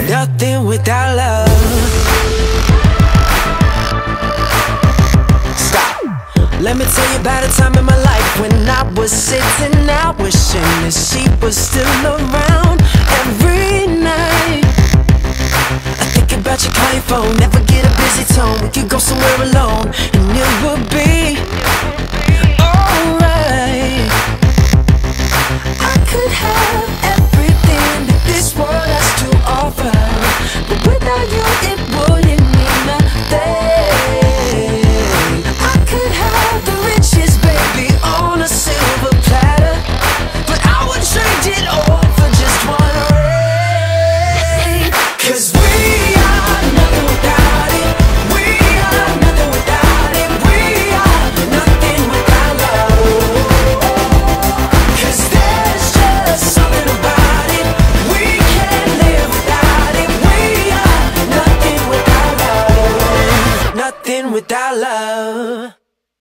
nothing without love. Stop. Let me tell you about a time in my life when I was sitting out wishing that she was still around. Every night I think about you, call your phone, never get a busy tone. We could go somewhere alone and it would be alright. I could have everything that this world has to offer, but without you it wouldn't mean nothing. I could have the riches, baby, on a silver platter, but I would trade it all for just one ring. 'Cause we are nothing without it. We are nothing without it. We are nothing without love. 'Cause there's just something about it. We can't live without it. We are nothing without love. Nothing without love.